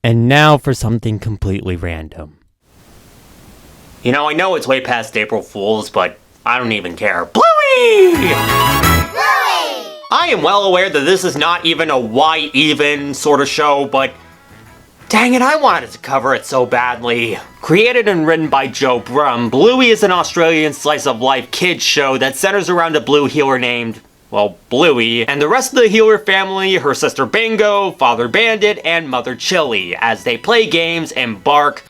And now for something completely random. You know, I know it's way past April Fool's, but I don't even care. Bluey! Bluey! I am well aware that this is not even a why even sort of show, but dang it, I wanted to cover it so badly. Created and written by Joe Brumm, Bluey is an Australian slice-of-life kids show that centers around a blue healer named, well, Bluey, and the rest of the healer family, her sister Bingo, father Bandit, and mother Chili, as they play games, embark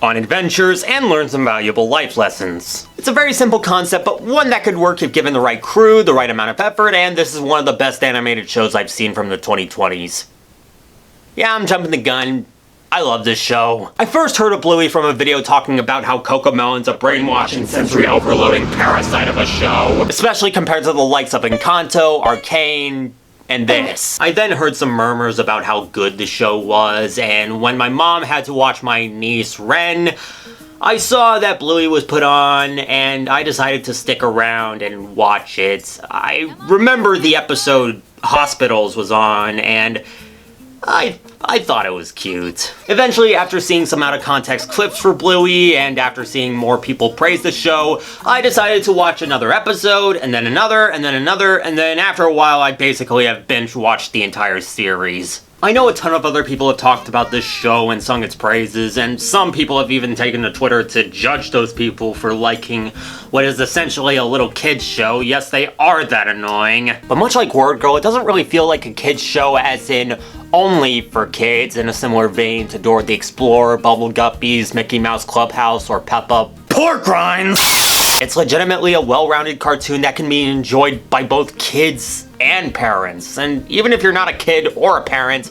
on adventures, and learn some valuable life lessons. It's a very simple concept, but one that could work if given the right crew, the right amount of effort, and this is one of the best animated shows I've seen from the 2020s. Yeah, I'm jumping the gun. I love this show. I first heard of Bluey from a video talking about how Cocomelon's a brainwashing, sensory overloading parasite of a show, especially compared to the likes of Encanto, Arcane, and this. I then heard some murmurs about how good the show was, and when my mom had to watch my niece Ren, I saw that Bluey was put on, and I decided to stick around and watch it. I remember the episode Hospitals was on, and I thought it was cute. Eventually, after seeing some out-of-context clips for Bluey, and after seeing more people praise the show, I decided to watch another episode, and then another, and then another, and then after a while I basically have binge-watched the entire series. I know a ton of other people have talked about this show and sung its praises, and some people have even taken to Twitter to judge those people for liking what is essentially a little kids show. Yes, they are that annoying. But much like Word Girl, it doesn't really feel like a kids show as in only for kids, in a similar vein to Dora the Explorer, Bubble Guppies, Mickey Mouse Clubhouse, or Peppa Pork Rinds. It's legitimately a well-rounded cartoon that can be enjoyed by both kids and parents. And even if you're not a kid or a parent,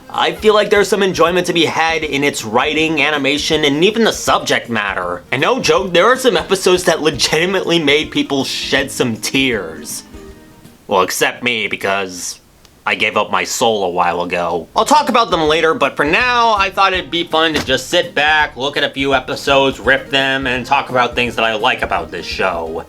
I feel like there's some enjoyment to be had in its writing, animation, and even the subject matter. And no joke, there are some episodes that legitimately made people shed some tears. Well, except me, because I gave up my soul a while ago. I'll talk about them later, but for now, I thought it'd be fun to just sit back, look at a few episodes, rip them, and talk about things that I like about this show.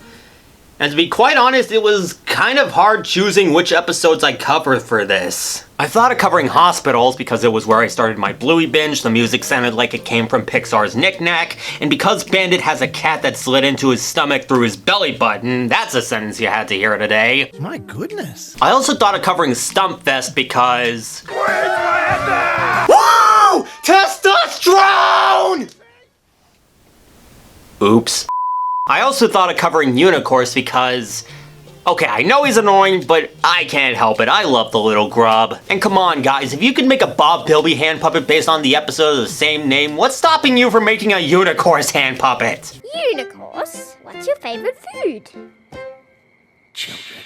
And to be quite honest, it was kind of hard choosing which episodes I covered for this. I thought of covering Hospitals because it was where I started my Bluey binge, the music sounded like it came from Pixar's Knick Knack, and because Bandit has a cat that slid into his stomach through his belly button, that's a sentence you had to hear today. My goodness. I also thought of covering Stumpfest because... Woo! Testosterone! Oops. I also thought of covering Unicorse because... Okay, I know he's annoying, but I can't help it. I love the little grub. And come on, guys, if you can make a Bob Bilby hand puppet based on the episode of the same name, what's stopping you from making a Unicorse hand puppet? Unicorse? What's your favorite food? Children.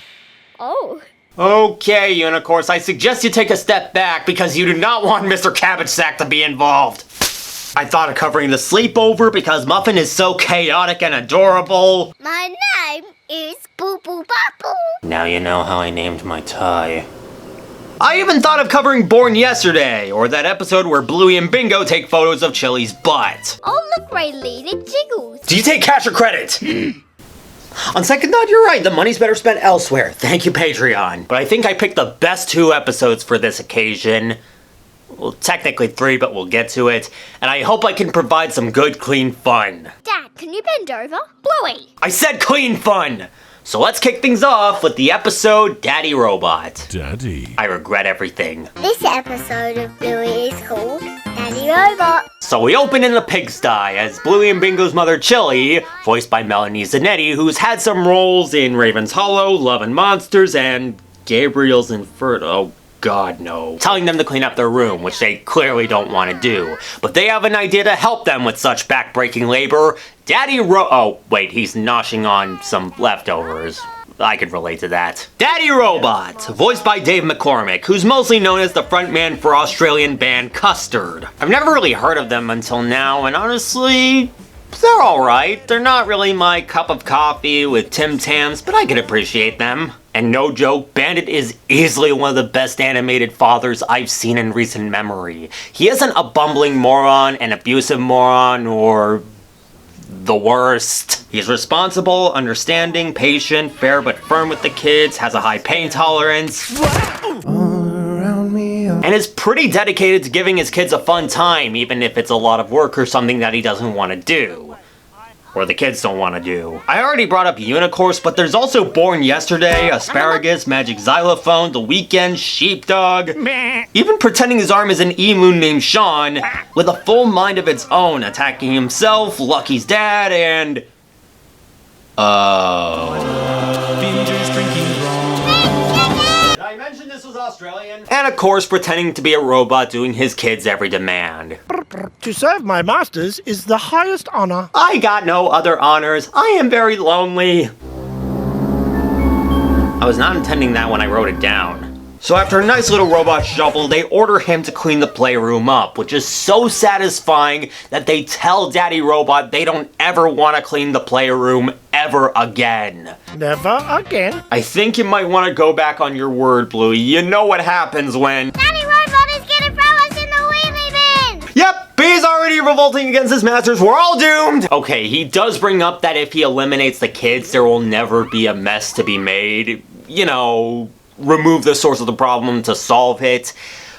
Oh. Okay, Unicorse, I suggest you take a step back because you do not want Mr. Cabbage Sack to be involved. I thought of covering The Sleepover because Muffin is so chaotic and adorable. My name is Boo Boo Bopple. Now you know how I named my tie. I even thought of covering Born Yesterday, or that episode where Bluey and Bingo take photos of Chili's butt. Oh, look, Raylene, it jiggles. Do you take cash or credit? On second thought, you're right. The money's better spent elsewhere. Thank you, Patreon. But I think I picked the best 2 episodes for this occasion. Well, technically 3, but we'll get to it. And I hope I can provide some good, clean fun. Dad, can you bend over? Bluey. I said clean fun! So let's kick things off with the episode Daddy Robot. Daddy. I regret everything. This episode of Bluey is called Daddy Robot. So we open in the pigsty as Bluey and Bingo's mother Chili, voiced by Melanie Zanetti, who's had some roles in Raven's Hollow, Love and Monsters, and Gabriel's Inferno. God, no. Telling them to clean up their room, which they clearly don't want to do. But they have an idea to help them with such backbreaking labor. Oh, wait, he's noshing on some leftovers. I could relate to that. Daddy Robot, voiced by Dave McCormick, who's mostly known as the frontman for Australian band Custard. I've never really heard of them until now, and honestly, they're alright. They're not really my cup of coffee with Tim Tams, but I can appreciate them. And no joke, Bandit is easily one of the best animated fathers I've seen in recent memory. He isn't a bumbling moron, an abusive moron, or the worst. He's responsible, understanding, patient, fair but firm with the kids, has a high pain tolerance. All around me are and is pretty dedicated to giving his kids a fun time, even if it's a lot of work or something that he doesn't want to do. Or the kids don't want to do. I already brought up Unicorse, but there's also Born Yesterday, Asparagus, Magic Xylophone, The Weeknd, Sheepdog, even pretending his arm is an emu named Sean, with a full mind of its own, attacking himself, Lucky's dad, and... Did I mention this was Australian? And of course, pretending to be a robot doing his kids' every demand. To serve my masters is the highest honor. I got no other honors. I am very lonely. I was not intending that when I wrote it down. So after a nice little robot shuffle, they order him to clean the playroom up, which is so satisfying that they tell Daddy Robot they don't ever want to clean the playroom ever again. Never again. I think you might want to go back on your word, Bluey. You know what happens when... Daddy Robot is gonna throw us in the wheelie bin! Yep, he's already revolting against his masters. We're all doomed! Okay, he does bring up that if he eliminates the kids, there will never be a mess to be made. You know, remove the source of the problem to solve it.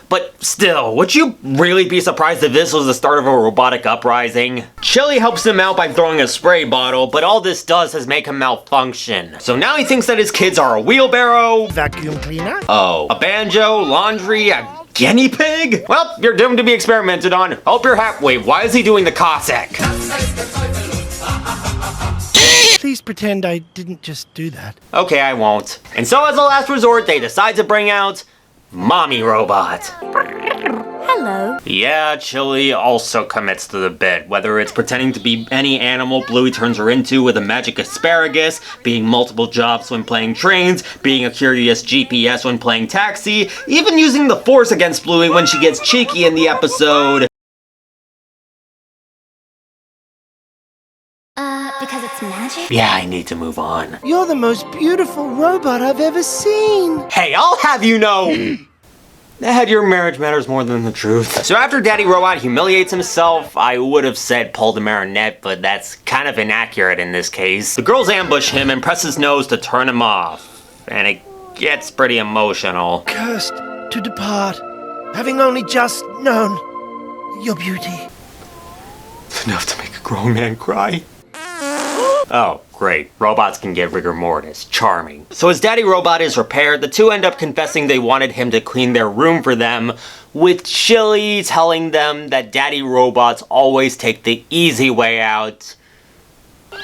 But still, would you really be surprised if this was the start of a robotic uprising? Chili helps him out by throwing a spray bottle, but all this does is make him malfunction. So now he thinks that his kids are a wheelbarrow, Vacuum cleaner. a banjo, laundry, a guinea pig? Well, you're doomed to be experimented on. Hope you're happy. Wait, why is he doing the Cossack? Please pretend I didn't just do that. Okay, I won't. And so as a last resort, they decide to bring out Mommy Robot. Hello. Yeah, Chili also commits to the bit, whether it's pretending to be any animal Bluey turns her into with a magic asparagus, being multiple jobs when playing trains, being a curious GPS when playing taxi, even using the Force against Bluey when she gets cheeky in the episode. Because it's magic? Yeah, I need to move on. You're the most beautiful robot I've ever seen. Hey, I'll have you know that your marriage matters more than the truth. So after Daddy Robot humiliates himself, I would have said pull the marionette, but that's kind of inaccurate in this case. The girls ambush him and press his nose to turn him off, and it gets pretty emotional. Cursed to depart, having only just known your beauty. It's enough to make a grown man cry. Oh, great. Robots can get rigor mortis. Charming. So as Daddy Robot is repaired, the two end up confessing they wanted him to clean their room for them, with Chili telling them that Daddy Robots always take the easy way out,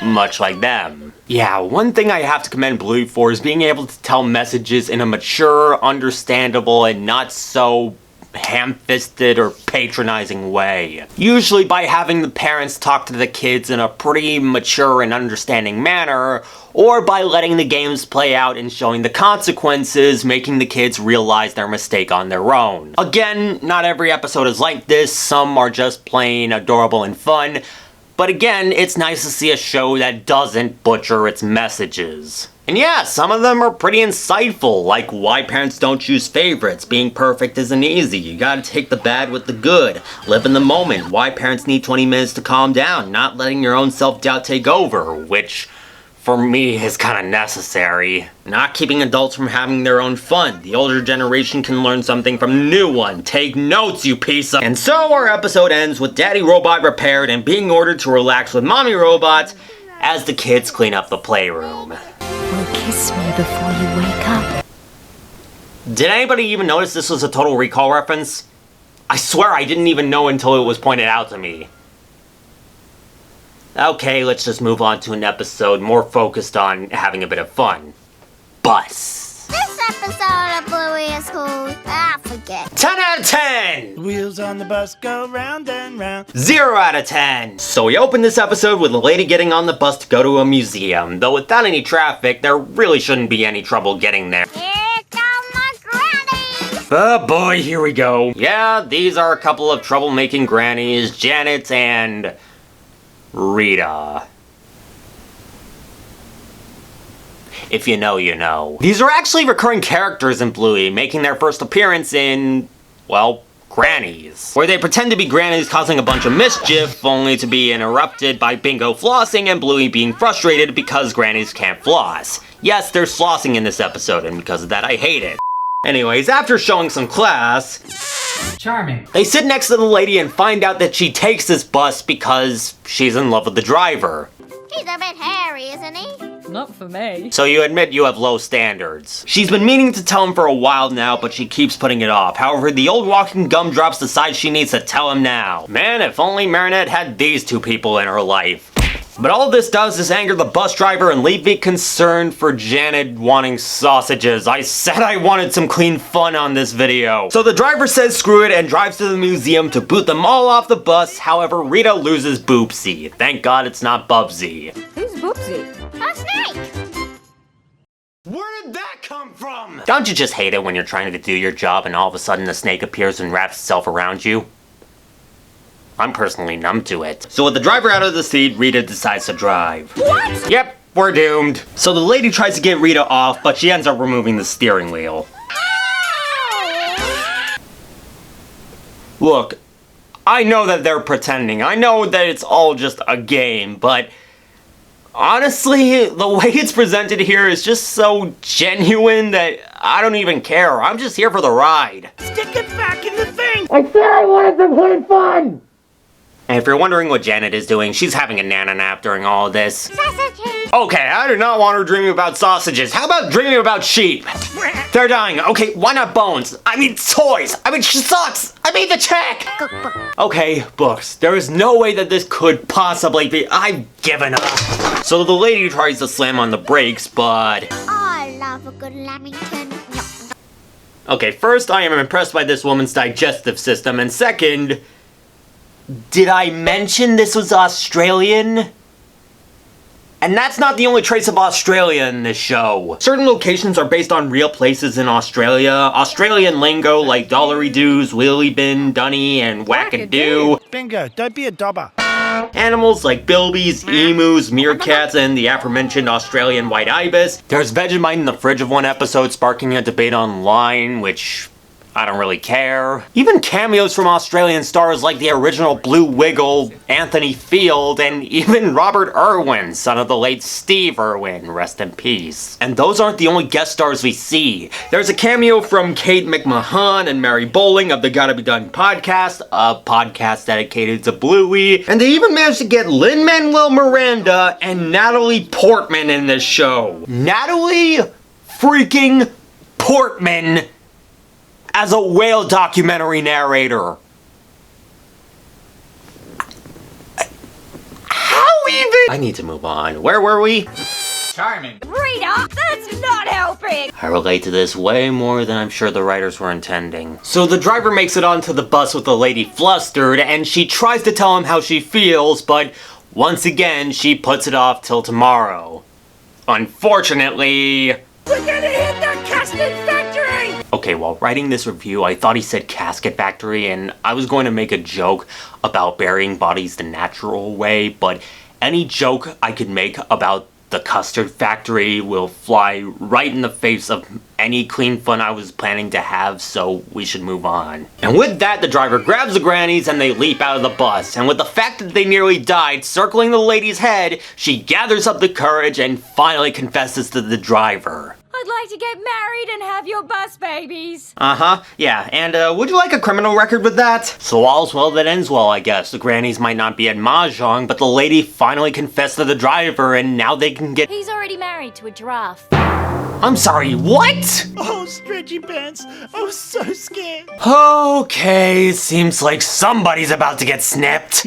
much like them. Yeah, one thing I have to commend Bluey for is being able to tell messages in a mature, understandable, and not so ham-fisted or patronizing way. Usually by having the parents talk to the kids in a pretty mature and understanding manner, or by letting the games play out and showing the consequences, making the kids realize their mistake on their own. Again, not every episode is like this, some are just plain adorable and fun, but again, it's nice to see a show that doesn't butcher its messages. And yeah, some of them are pretty insightful, like why parents don't choose favorites, being perfect isn't easy, you gotta take the bad with the good, live in the moment, why parents need 20 minutes to calm down, not letting your own self-doubt take over, which for me is kinda necessary. Not keeping adults from having their own fun, the older generation can learn something from the new one, take notes you piece of... And so our episode ends with Daddy Robot repaired and being ordered to relax with Mommy Robot as the kids clean up the playroom. Kiss me before you wake up. Did anybody even notice this was a Total Recall reference? I swear I didn't even know until it was pointed out to me. Okay, let's just move on to an episode more focused on having a bit of fun. Bus. This episode of Bluey is cool. Forget. 10 out of 10! Wheels on the bus go round and round. 0 out of 10! So we open this episode with a lady getting on the bus to go to a museum, though without any traffic, there really shouldn't be any trouble getting there. Here come my grannies! Oh boy, here we go. Yeah, these are a couple of troublemaking grannies, Janet and... Rita. If you know, you know. These are actually recurring characters in Bluey, making their first appearance in, well, grannies. Where they pretend to be grannies causing a bunch of mischief, only to be interrupted by Bingo flossing and Bluey being frustrated because grannies can't floss. Yes, there's flossing in this episode, and because of that I hate it. Anyways, after showing some class, Charming. they sit next to the lady and find out that she takes this bus because she's in love with the driver. He's a bit hairy, isn't he? Not for me. So you admit you have low standards. She's been meaning to tell him for a while now, but she keeps putting it off. However, the old walking gumdrops decides she needs to tell him now. Man, if only Marinette had these two people in her life. But all this does is anger the bus driver and leave me concerned for Janet wanting sausages. I said I wanted some clean fun on this video. So the driver says screw it and drives to the museum to boot them all off the bus. However, Rita loses Boopsy. Thank God it's not Bubsy. Who's Boopsy? A snake! Where did that come from? Don't you just hate it when you're trying to do your job and all of a sudden a snake appears and wraps itself around you? I'm personally numb to it. So with the driver out of the seat, Rita decides to drive. What? Yep, we're doomed. So the lady tries to get Rita off, but she ends up removing the steering wheel. Look, I know that they're pretending. I know that it's all just a game, but honestly, the way it's presented here is just so genuine that I don't even care. I'm just here for the ride. Stick it back in the thing! I said I wanted some clean fun! And if you're wondering what Janet is doing, she's having a nana nap during all of this. Sausages! Okay, I do not want her dreaming about sausages. How about dreaming about sheep? They're dying. Okay, why not bones? I mean toys. I mean sucks. I mean the check. Cookbook. Okay, books. There is no way that this could possibly be. I've given up. So the lady tries to slam on the brakes, but... I love a good lamington. No. Okay, first, I am impressed by this woman's digestive system, and second... Did I mention this was Australian? And that's not the only trace of Australia in this show. Certain locations are based on real places in Australia. Australian lingo like dollary-doos, wheelie bin, dunny, and wackadoo. Bingo, don't be a dobber. Animals like bilbies, emus, meerkats, and the aforementioned Australian white ibis. There's Vegemite in the fridge of one episode, sparking a debate online, which... I don't really care. Even cameos from Australian stars like the original Blue Wiggle, Anthony Field, and even Robert Irwin, son of the late Steve Irwin, rest in peace. And those aren't the only guest stars we see. There's a cameo from Kate McMahon and Mary Bowling of the Gotta Be Done podcast, a podcast dedicated to Bluey, and they even managed to get Lin-Manuel Miranda and Natalie Portman in this show. Natalie freaking Portman as a whale documentary narrator. How even? I need to move on. Where were we? Charming. Rita, that's not helping! I relate to this way more than I'm sure the writers were intending. So the driver makes it onto the bus with the lady flustered, and she tries to tell him how she feels, but once again, she puts it off till tomorrow. Unfortunately... We're gonna hit the casket factory! Okay, while writing this review, I thought he said casket factory, and I was going to make a joke about burying bodies the natural way, but any joke I could make about the custard factory will fly right in the face of any clean fun I was planning to have, so we should move on. And with that, the driver grabs the grannies and they leap out of the bus, and with the fact that they nearly died circling the lady's head, she gathers up the courage and finally confesses to the driver. I'd like to get married and have your bus babies. Uh-huh, yeah, and would you like a criminal record with that? So all's well that ends well, I guess. The grannies might not be at Mahjong, but the lady finally confessed to the driver, and now they can get— He's already married to a giraffe. I'm sorry, what? Oh, stretchy pants. I was so scared. Okay, seems like somebody's about to get snipped.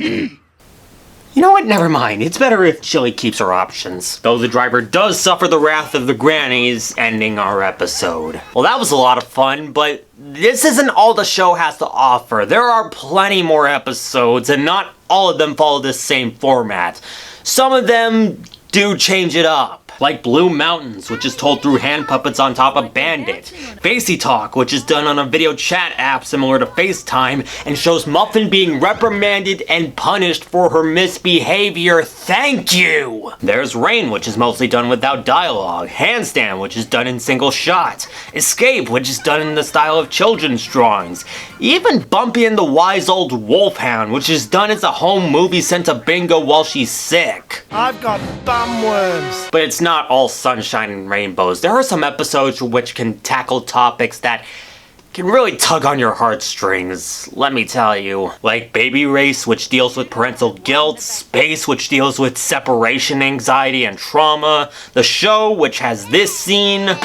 You know what, never mind. It's better if Chili keeps her options. Though the driver does suffer the wrath of the grannies, ending our episode. Well, that was a lot of fun, but this isn't all the show has to offer. There are plenty more episodes, and not all of them follow the same format. Some of them do change it up. Like Blue Mountains, which is told through hand puppets on top of Bandit. Facey Talk, which is done on a video chat app similar to FaceTime, and shows Muffin being reprimanded and punished for her misbehavior. Thank you! There's Rain, which is mostly done without dialogue. Handstand, which is done in single shots. Escape, which is done in the style of children's drawings. Even Bumpy and the Wise Old Wolfhound, which is done as a home movie sent to Bingo while she's sick. I've got bum worms. But it's not all sunshine and rainbows. There are some episodes which can tackle topics that can really tug on your heartstrings, let me tell you. Like Baby Race, which deals with parental guilt, Space, which deals with separation anxiety and trauma, The Show, which has this scene.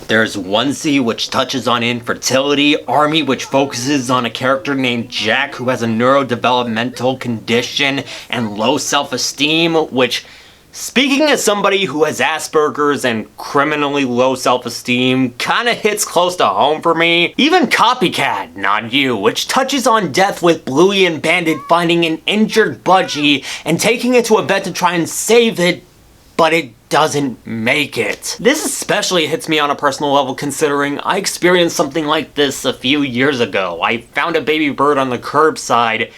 There's Onesie, which touches on infertility, Army, which focuses on a character named Jack who has a neurodevelopmental condition and low self-esteem, which, speaking as somebody who has Asperger's and criminally low self-esteem, kinda hits close to home for me. Even Copycat, Not You, which touches on death with Bluey and Bandit finding an injured Budgie and taking it to a vet to try and save it, but it doesn't make it. This especially hits me on a personal level considering I experienced something like this a few years ago. I found a baby bird on the curbside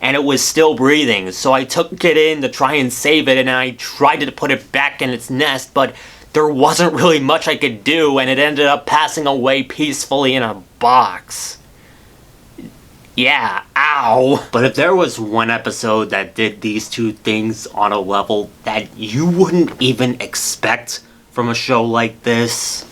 and it was still breathing, so I took it in to try and save it and I tried to put it back in its nest, but there wasn't really much I could do and it ended up passing away peacefully in a box. Yeah, ow. But if there was one episode that did these two things on a level that you wouldn't even expect from a show like this,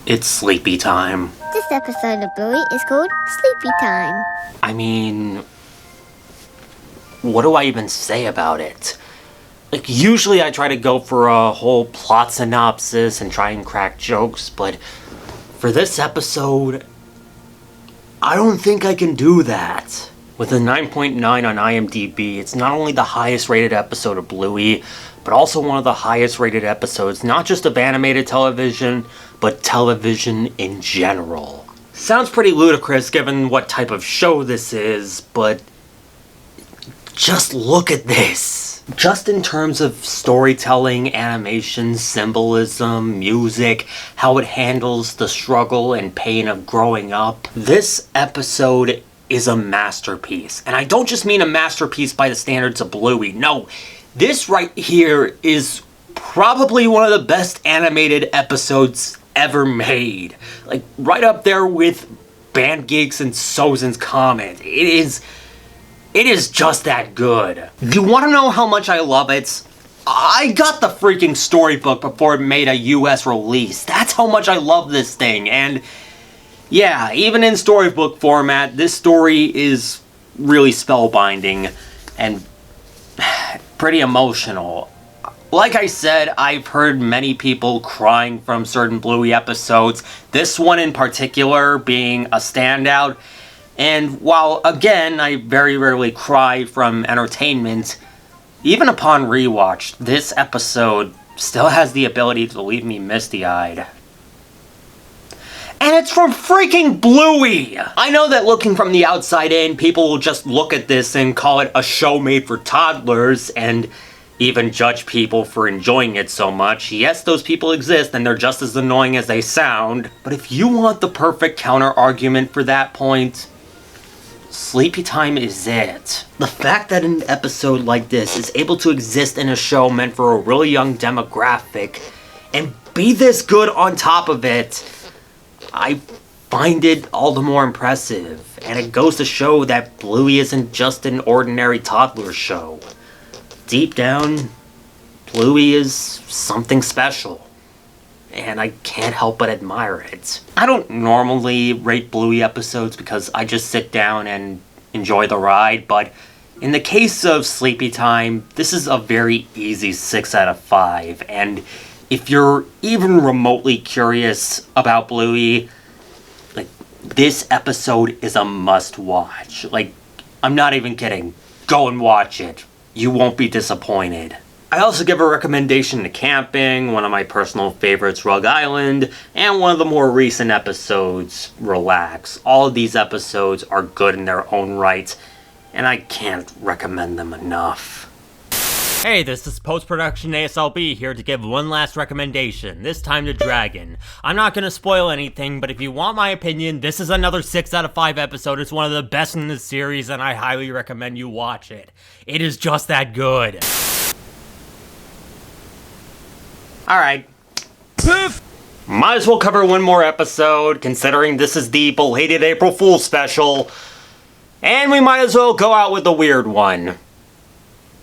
it's Sleepy Time. This episode of Bluey is called Sleepy Time. I mean, what do I even say about it? Like, usually I try to go for a whole plot synopsis and try and crack jokes, but for this episode, I don't think I can do that. With a 9.9 on IMDb, it's not only the highest rated episode of Bluey, but also one of the highest rated episodes, not just of animated television, but television in general. Sounds pretty ludicrous given what type of show this is, but just look at this. Just in terms of storytelling, animation, symbolism, music, how it handles the struggle and pain of growing up, this episode is a masterpiece. And I don't just mean a masterpiece by the standards of Bluey. No, this right here is probably one of the best animated episodes ever made. Like, right up there with Band Geeks and Sozin's Comet. It is just that good. You want to know how much I love it? I got the freaking storybook before it made a US release. That's how much I love this thing. And yeah, even in storybook format, this story is really spellbinding and pretty emotional. Like I said, I've heard many people crying from certain Bluey episodes, this one in particular being a standout. And while, again, I very rarely cry from entertainment, even upon rewatch, this episode still has the ability to leave me misty-eyed. And it's from freaking Bluey! I know that looking from the outside in, people will just look at this and call it a show made for toddlers, and even judge people for enjoying it so much. Yes, those people exist, and they're just as annoying as they sound. But if you want the perfect counter-argument for that point, Sleepy Time is it. The fact that an episode like this is able to exist in a show meant for a really young demographic and be this good on top of it, I find it all the more impressive. And it goes to show that Bluey isn't just an ordinary toddler show. Deep down, Bluey is something special. And I can't help but admire it. I don't normally rate Bluey episodes because I just sit down and enjoy the ride, but in the case of Sleepy Time, this is a very easy 6 out of 5, and if you're even remotely curious about Bluey, like, this episode is a must-watch. Like, I'm not even kidding. Go and watch it. You won't be disappointed. I also give a recommendation to Camping, one of my personal favorites, Rug Island, and one of the more recent episodes, Relax. All of these episodes are good in their own right, and I can't recommend them enough. Hey, this is Post-Production ASLB here to give one last recommendation, this time to Dragon. I'm not gonna spoil anything, but if you want my opinion, this is another 6 out of 5 episode. It's one of the best in the series, and I highly recommend you watch it. It is just that good. Alright. Might as well cover one more episode, considering this is the belated April Fool's special. And we might as well go out with a weird one.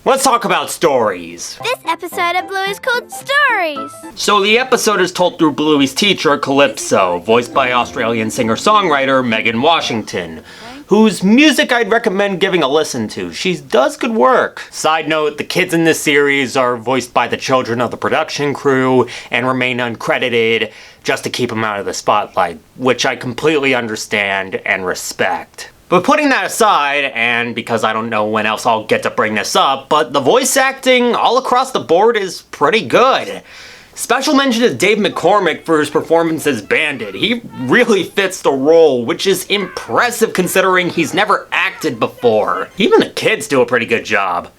Let's talk about stories. This episode of Bluey is called Stories. So the episode is told through Bluey's teacher, Calypso, voiced by Australian singer-songwriter Megan Washington, whose music I'd recommend giving a listen to. She does good work. Side note, the kids in this series are voiced by the children of the production crew and remain uncredited just to keep them out of the spotlight, which I completely understand and respect. But putting that aside, and because I don't know when else I'll get to bring this up, but the voice acting all across the board is pretty good. Special mention to Dave McCormick for his performance as Bandit. He really fits the role, which is impressive considering he's never acted before. Even the kids do a pretty good job.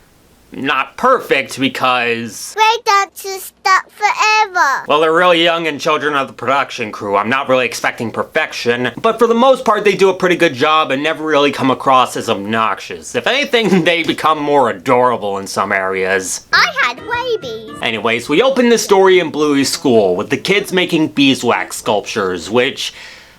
Not perfect because... Wait, don't you stop forever. well, they're really young and children of the production crew. I'm not really expecting perfection, but for the most part they do a pretty good job and never really come across as obnoxious. If anything, they become more adorable in some areas. I had babies. Anyways, we open the story in Bluey's school with the kids making beeswax sculptures, which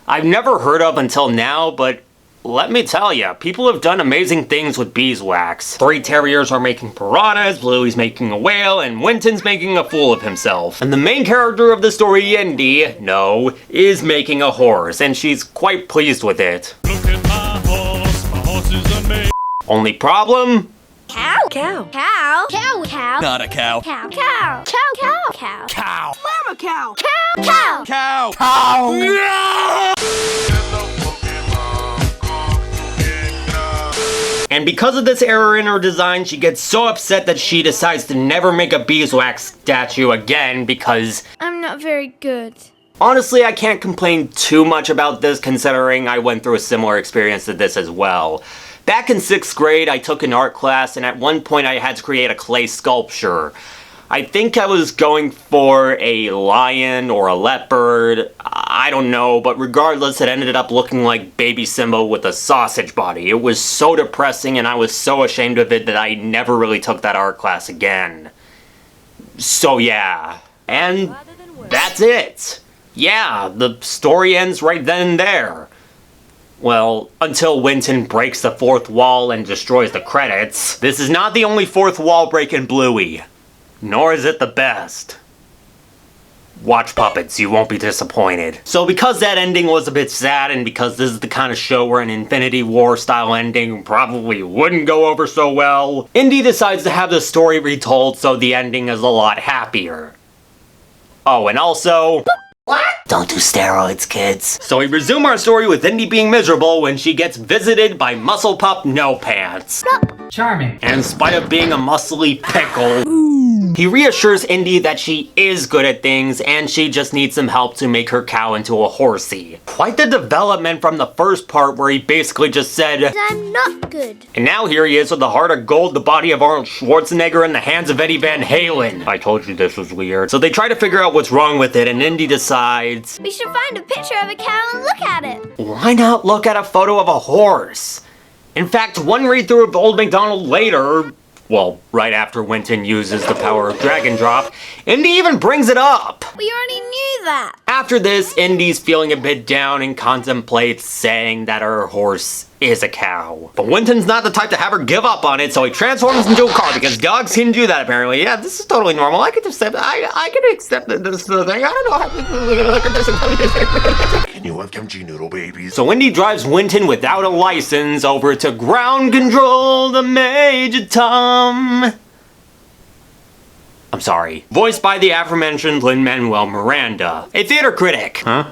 I've never heard of until now, but let me tell ya, people have done amazing things with beeswax. 3 terriers are making piranhas, Bluey's making a whale, and Winton's making a fool of himself. And the main character of the story, Indy, is making a horse, and she's quite pleased with it. Look at my horse is amazing. Only problem? Cow. Cow. Cow. Cow. Cow. Not a cow. Cow. Cow. Cow. Cow. Cow. Cow. Mama cow. Cow. Cow. Cow. And because of this error in her design, she gets so upset that she decides to never make a beeswax statue again because... I'm not very good. honestly, I can't complain too much about this considering I went through a similar experience to this as well. Back in 6th grade, I took an art class, and at one point I had to create a clay sculpture. I think I was going for a lion or a leopard, I don't know, but regardless, it ended up looking like baby Simba with a sausage body. It was so depressing, and I was so ashamed of it that I never really took that art class again. So yeah, and that's it. Yeah, the story ends right then and there. Well, until Winton breaks the 4th wall and destroys the credits. This is not the only 4th wall break in Bluey. Nor is it the best. Watch Puppets, you won't be disappointed. So because that ending was a bit sad, and because this is the kind of show where an Infinity War style ending probably wouldn't go over so well, Indy decides to have the story retold so the ending is a lot happier. Oh, and also... What? Don't do steroids, kids. So we resume our story with Indy being miserable when she gets visited by Muscle Pup No Pants. Charming. And in spite of being a muscly pickle, he reassures Indy that she is good at things and she just needs some help to make her cow into a horsey. Quite the development from the first part where he basically just said, I'm not good. and now here he is with the heart of gold, the body of Arnold Schwarzenegger, and the hands of Eddie Van Halen. I told you this was weird. So they try to figure out what's wrong with it, and Indy decides, We should find a picture of a cow and look at it. why not look at a photo of a horse? In fact, one read-through of Old MacDonald later, well, right after Winton uses the power of Dragon Drop, Indy even brings it up. We already knew that. After this, Indy's feeling a bit down and contemplates saying that her horse is a cow. But Winton's not the type to have her give up on it, so he transforms into a car because dogs can do that apparently. Yeah, this is totally normal. I can accept that this is the thing. I don't know. Can you have kimchi noodle babies? So Indy drives Winton without a license over to ground control to Major Tom. I'm sorry. Voiced by the aforementioned Lin-Manuel Miranda, a theater critic. Huh?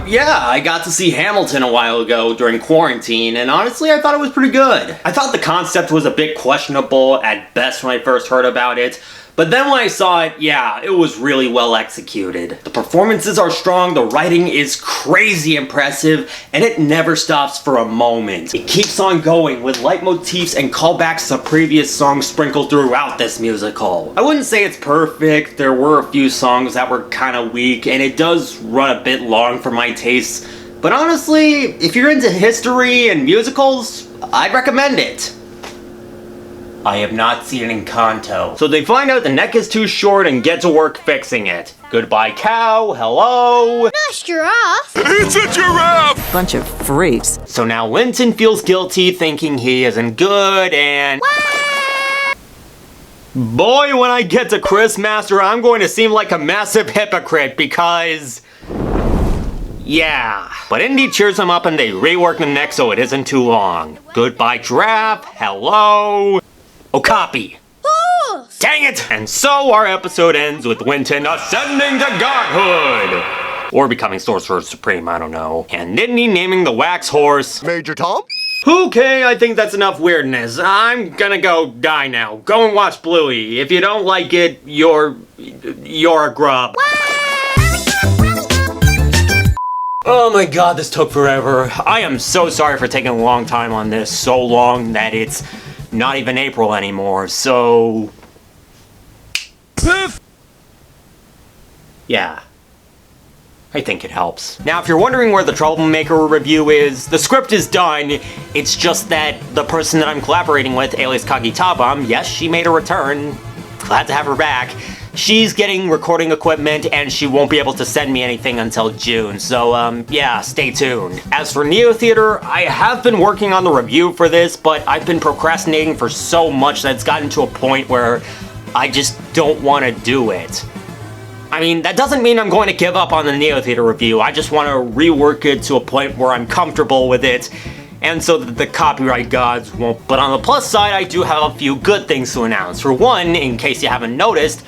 Yeah, I got to see Hamilton a while ago during quarantine, and honestly, I thought it was pretty good. I thought the concept was a bit questionable at best when I first heard about it, but then when I saw it, yeah, it was really well executed. The performances are strong, the writing is crazy impressive, and it never stops for a moment. It keeps on going with leitmotifs and callbacks to previous songs sprinkled throughout this musical. I wouldn't say it's perfect, there were a few songs that were kinda weak, and it does run a bit long for my tastes, but honestly, if you're into history and musicals, I'd recommend it. I have not seen Encanto. So they find out the neck is too short and get to work fixing it. Goodbye, cow. Hello. Nice giraffe. It's a giraffe! Bunch of freaks. So now Linton feels guilty thinking he isn't good and... Boy, when I get to Chris Master, I'm going to seem like a massive hypocrite because... Yeah. But Indy cheers him up and they rework the neck so it isn't too long. Goodbye, giraffe. Hello. Okapi. Horse. Dang it! And so our episode ends with Winton ascending to godhood! Or becoming Sorcerer Supreme, I don't know. And Nittany naming the wax horse... Major Tom? Okay, I think that's enough weirdness. I'm gonna go die now. Go and watch Bluey. If you don't like it, you're a grub. Oh my god, this took forever. I am so sorry for taking a long time on this. So long that it's not even April anymore, so... Yeah. I think it helps. Now, if you're wondering where the Troublemaker review is, the script is done. It's just that the person that I'm collaborating with, alias Kagitabam, yes, she made a return. Glad to have her back. She's getting recording equipment and she won't be able to send me anything until June, so yeah, stay tuned. As for Neo Theater, I have been working on the review for this, but I've been procrastinating for so much that it's gotten to a point where I just don't want to do it. I mean, that doesn't mean I'm going to give up on the Neo Theater review, I just want to rework it to a point where I'm comfortable with it, and so that the copyright gods won't. But on the plus side, I do have a few good things to announce. For one, in case you haven't noticed,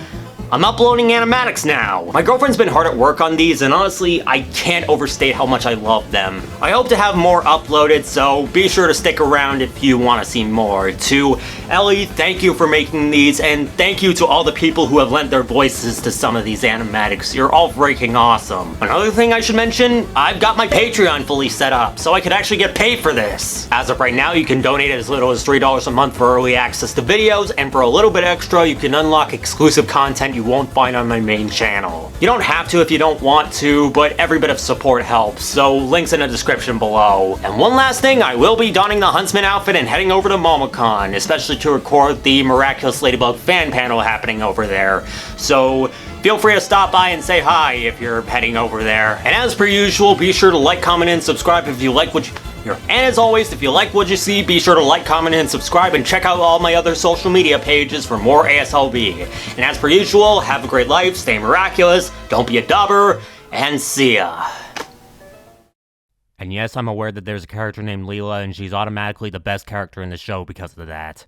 I'm uploading animatics now. My girlfriend's been hard at work on these, and honestly, I can't overstate how much I love them. I hope to have more uploaded, so be sure to stick around if you want to see more. To Ellie, thank you for making these, and thank you to all the people who have lent their voices to some of these animatics. You're all freaking awesome. Another thing I should mention, I've got my Patreon fully set up, so I could actually get paid for this. As of right now, you can donate as little as $3 a month for early access to videos, and for a little bit extra, you can unlock exclusive content you won't find on my main channel. You don't have to if you don't want to, but every bit of support helps, so links in the description below. And one last thing, I will be donning the Huntsman outfit and heading over to MomoCon, especially to record the Miraculous Ladybug fan panel happening over there. So feel free to stop by and say hi if you're heading over there. And as per usual, be sure to like, comment, and subscribe if you like what you... And as always, if you like what you see, be sure to like, comment, and subscribe, and check out all my other social media pages for more ASLB. And as per usual, have a great life, stay miraculous, don't be a dubber, and see ya. And yes, I'm aware that there's a character named Leela, and she's automatically the best character in the show because of that.